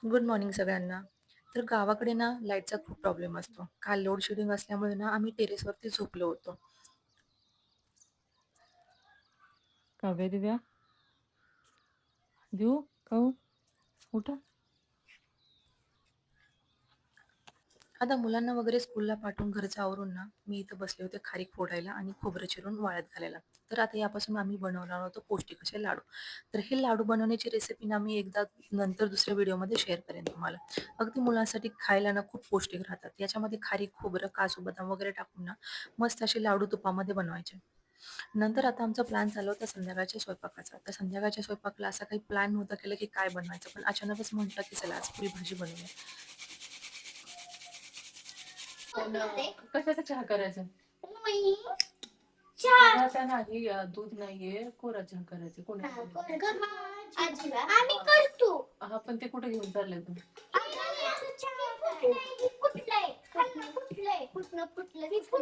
Good morning सगळ्यांना. तर गावाकडे ना लाईटचा खूप प्रॉब्लेम असतो. काल लोड शेडिंग असल्यामुळे ना आम्ही टेरेसवरती झोपलो होतो. काव्य दिव्या देऊ खाऊ उठा. आता मुलांना वगैरे स्कूलला पाठवून घरचं आवरून ना मी इथं बसले होते खारीक फोडायला आणि खोबरं चिरून वाळत घालायला. तर आता यापासून आम्ही बनवणार होतो पौष्टिक असे लाडू. तर हे लाडू बनवण्याची रेसिपी ना मी एकदा नंतर दुसऱ्या व्हिडिओमध्ये शेअर करेन तुम्हाला. अगदी मुलांसाठी खायला ना खूप पौष्टिक राहतात. याच्यामध्ये खारीक, खोबरं, काजू, बदाम वगैरे टाकून ना मस्त असे लाडू तुपामध्ये बनवायचे. नंतर आता आमचा प्लॅन चालू होता संध्याकाळच्या स्वयंपाकाचा. तर संध्याकाळच्या स्वयंपाकाला असा काही प्लॅन नव्हता केला की काय बनवायचं. पण अचानकच म्हटलं की चला आज पुरी भाजी बनवूया. पण कशाचा चहा करायचा? मी चहा दुधाचा नाही, दूध नाहीये, कोरा चहा करायचा. कोणी आजीला आम्ही करतो. हा, पण ते कुठे घेऊन चाललंय तू?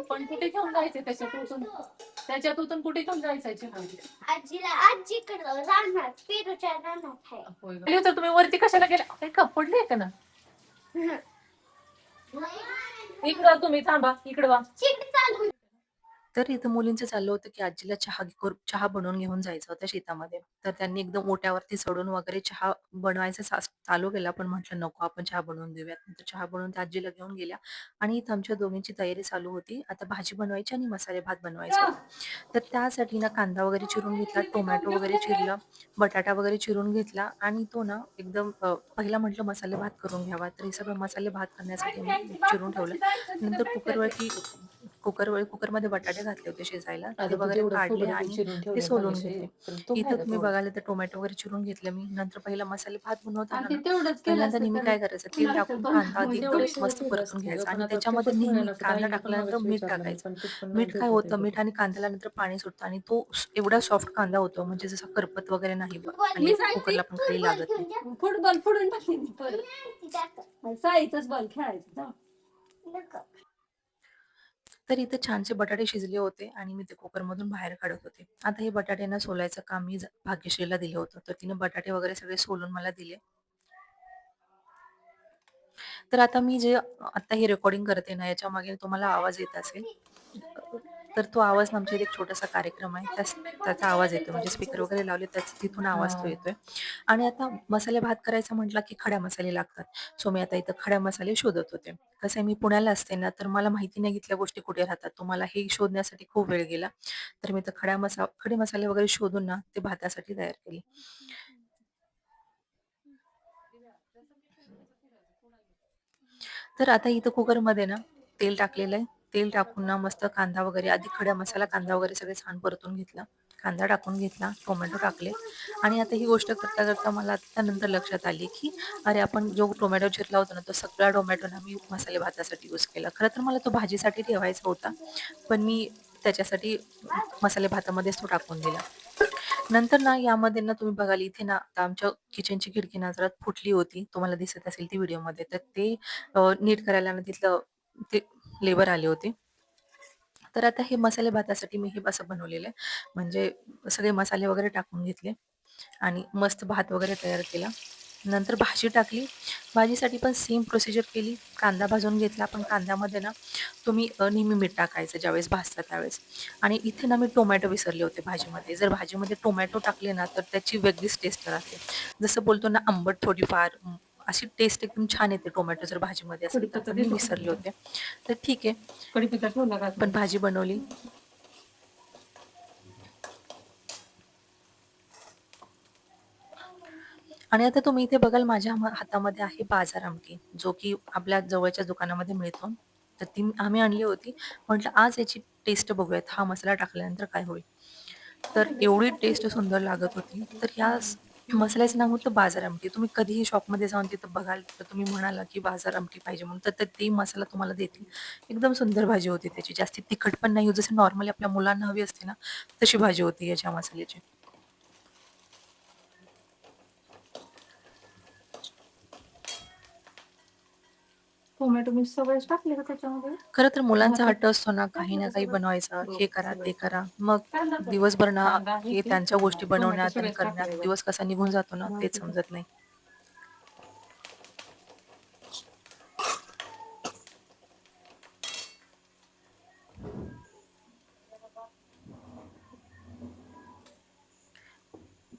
पण कुठे घेऊन जायचंय त्याच्यातून कुठे घेऊन जायचंय चहा? आजीला आजीकडं राहणार पेरूच्या रानात आहे. होय का? तर तुम्ही वरती कशाला गेला? काही कप पडले का ना? इकडं तुम्ही थांबा, इकडं वा. चिकट चालू तर इथं मुलींचं चाललं होतं, की आजीला चहा बनवून घेऊन जायचं होतं शेतामध्ये. तर त्यांनी एकदम ओट्यावरती चढून वगैरे चहा बनवायचा चालू केला. पण म्हटलं नको आपण चहा बनवून देऊयात. नंतर चहा बनवून त्या आजीला घेऊन गेल्या आणि इथं आमच्या दोघींची तयारी चालू होती. आता भाजी बनवायची आणि मसाले भात बनवायचा होता. तर त्यासाठी ना कांदा वगैरे चिरून घेतला, टोमॅटो वगैरे चिरला, बटाटा वगैरे चिरून घेतला आणि तो ना एकदम पहिला म्हटलं मसाले भात करून घ्यावा. तर हे सगळं मसाले भात करण्यासाठी मी चिरून ठेवलं. नंतर कुकरमध्ये बटाटे घातले होते शिजायला. ते आता तू वगैरे तेवढं काढले खोबरं आणि चिरून ते ठेवलंय सोलून मगाशी, घेतले. तर तो इथं खायला तुम्ही कवा? बघाल तर टोमॅटो वगैरे चिरून घेतले मी. नंतर पहिला मसाले भात बनवताना आणि ते ना, तेवढंच केलं पहिल्यांदा असतं नेहमी तर काय करायचं, तेल नंतर टाकून पण कांदा आधी एकदम तेवढे शिळे मस्त केलं परतून असतं ग, घ्यायचा पण आणि आता त्याच्यामध्ये कशाच नेहमी मिळेना असं. कांदा ताईने पण टाकल्यानंतर मगाशी मीठ विचारलं मी, टाकायचं. पण तूच पण नाही मीठ काय भेटत आहे होतं, मीठ बघ. आणि कांद्याला नंतर पाणी सुटतं आणि तो एवढा सॉफ्ट कांदा होतो म्हणजे जसा करपत वगैरे नाही आणि मी सांगते कुकरला पण खाली फुटबॉल लागत नाही. घेऊन जा. फुटबॉल फोडून टाकली मी परत. साईचाच बॉल खेळायचा जा. नको. तर इथे छानसे बटाटे शिजले होते आणि मी ते कुकरमधून बाहेर काढत होते. आता हे बटाट्यांना सोलायचं काम मी भाग्यश्रीला दिलं होतं. तर तिने बटाटे वगैरे सगळे सोलून मला दिले. तर आता मी जे आता हे रेकॉर्डिंग करते ना, याच्यामागे तुम्हाला आवाज येत असेल. तर तो आवाज ना आमच्या इथे एक छोटासा कार्यक्रम आहे. त्याचा आवाज येतोय म्हणजे स्पीकर वगैरे लावले तिथून आवाज तो हा. येतोय. आणि आता मसाले भात करायचा म्हटला की खडा मसाले लागतात. सो मी आता इथं खडा मसाले शोधत होते. कसं आहे मी पुण्याला असते ना, तर मला माहिती नाही इथल्या गोष्टी कुठे राहतात. तो मला हे शोधण्यासाठी खूप वेळ गेला. तर मी तर खडे मसाले वगैरे शोधून ना ते भातासाठी तयार केले. तर आता इथं कुकरमध्ये ना तेल टाकलेलं आहे. तेल टाकून ना मस्त कांदा वगैरे आधी खडा मसाला, कांदा वगैरे सगळे छान परतून घेतला. कांदा टाकून घेतला, टोमॅटो टाकले आणि आता ही गोष्ट करता-करता मला आता नंतर लक्षात आली, की अरे आपण जो टोमॅटो चिरला होता ना, तो सगळा टोमॅटो ना मी मसाले भातासाठी यूज केला. खरं तर मला तो भाजीसाठी ठेवायचा होता. पण मी त्याच्यासाठी मसाले भातामध्येच तो टाकून दिला. नंतर ना यामध्ये ना तुम्ही बघाल इथे ना आता आमच्या किचनची खिडकी ना जरा फुटली होती. तुम्हाला दिसत असेल ती व्हिडिओमध्ये. तर ते नीट करायला ना तिथलं ते लेबर आले होते. तर आता हे मसाले भातासाठी मी हे असं बनवलेलं आहे. म्हणजे सगळे मसाले वगैरे टाकून घेतले आणि मस्त भात वगैरे तयार केला. नंतर भाजी टाकली. भाजीसाठी पण सेम प्रोसिजर केली. कांदा भाजून घेतला. पण कांद्यामध्ये ना तुम्ही नेहमी मीठ टाकायचं ज्यावेळेस भाजता त्यावेळेस. आणि इथे ना मी टोमॅटो विसरले होते भाजीमध्ये. जर भाजीमध्ये टोमॅटो टाकले ना, तर त्याची वेगळीच टेस्ट राहते. जसं बोलतो ना आंबट थोडीफार अशी टेस्ट एकदम छान येते टोमॅटो जर भाजीमध्ये असेल तर. कडीपत्ता पण मी देतो का विसरले तुमचा? होते. तर ठीक आहे. कडीपत्ता ठेवला का पण आतमध्ये? भाजी बनवली. आणि आता तुम्ही इथे बघाल माझ्या हातामध्ये आहे बाजार आमटी, जो की आपल्या जवळच्या दुकानामध्ये मिळतो. तर ती आम्ही आणली होती. म्हटलं आज याची टेस्ट बघूयात, हा मसाला टाकल्यानंतर काय होईल. तर एवढी टेस्ट सुंदर लागत होती. तर या मसाल्याचं नाव होतं बाजार आमटी. तुम्ही कधीही शॉपमध्ये जाऊन तिथं बघाल, तर तुम्ही म्हणाला की बाजार आमटी पाहिजे म्हणून, तर ते मसाला तुम्हाला देतील. एकदम सुंदर भाजी होती त्याची. जास्ती तिखट पण नाही, जशी नॉर्मली आपल्या मुलांना हवी असते ना, तशी भाजी होती याच्या मसाल्याची. टोमॅटो मी सगळेच टाकले का त्याच्यामध्ये? खरं तर मुलांचा भातात हट्ट असतो ना, काही टाकलं ना का काही सगळं? बनवायचं, हो, हे करा, ते सगळेच करा. टाकले. मग कांदा पण. दिवसभर ना कांदा आहे हे की त्यांच्या गोष्टी टोमॅटो बनवण्यात आणि सगळेच करण्यात टाकले बघ. दिवस कसा निघून जातो ना, तेच भाजीला. समजत नाही.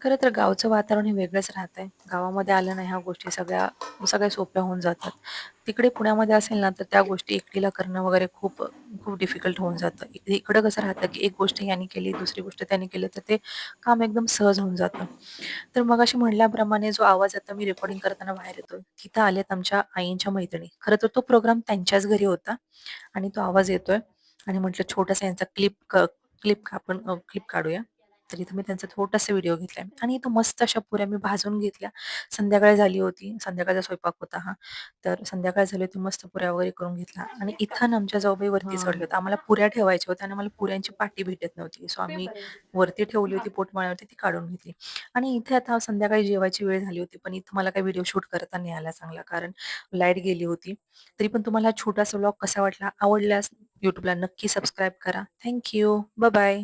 खरं तर गावचं वातावरण हे वेगळंच राहतंय. गावामध्ये आलं ना ह्या गोष्टी सगळ्या सगळ्या सोप्या होऊन जातात. तिकडे पुण्यामध्ये असेल ना, तर त्या गोष्टी एकटीला करणं वगैरे खूप खूप डिफिकल्ट होऊन जातं. इकडं कसं राहतं, की एक गोष्ट याने केली, दुसरी गोष्ट त्याने केली, तर ते काम एकदम सहज होऊन जातं. तर मगाशी म्हटल्याप्रमाणे जो आवाज आता मी रेकॉर्डिंग करताना बाहेर येतोय, तिथं आल्यात आमच्या आईंच्या मैत्रिणी. खरं तर तो प्रोग्राम त्यांच्याच घरी होता आणि तो आवाज येतोय आणि म्हटलं छोटासा यांचा क्लिप आपण क्लिप काढूया. तर इथं मी त्यांचा छोटासा व्हिडिओ घेतलाय आणि इथं मस्त अशा पुऱ्या मी भाजून घेतल्या. संध्याकाळ झाली होती. संध्याकाळचा स्वयंपाक होता हा. तर संध्याकाळ झाली होती. मस्त पुऱ्या वगैरे करून घेतल्या आणि इथं ना आमच्या जाऊबाई वरती चढल्या होत्या. आम्हाला पुऱ्या ठेवायच्या होत्या आणि आम्हाला पुऱ्यांची पाटी भेटत नव्हती. सो आम्ही वरती ठेवली होती पोटमाळ्यावरती ती काढून घेतली आणि इथे आता संध्याकाळी जेवायची वेळ झाली होती. पण इथं मला काही व्हिडिओ शूट करता नाही आला चांगला कारण लाईट गेली होती. तरी पण तुम्हाला हा छोटासा व्लॉग कसा वाटला? आवडल्यास YouTubeला नक्की सबस्क्राईब करा. Thank you. बाय.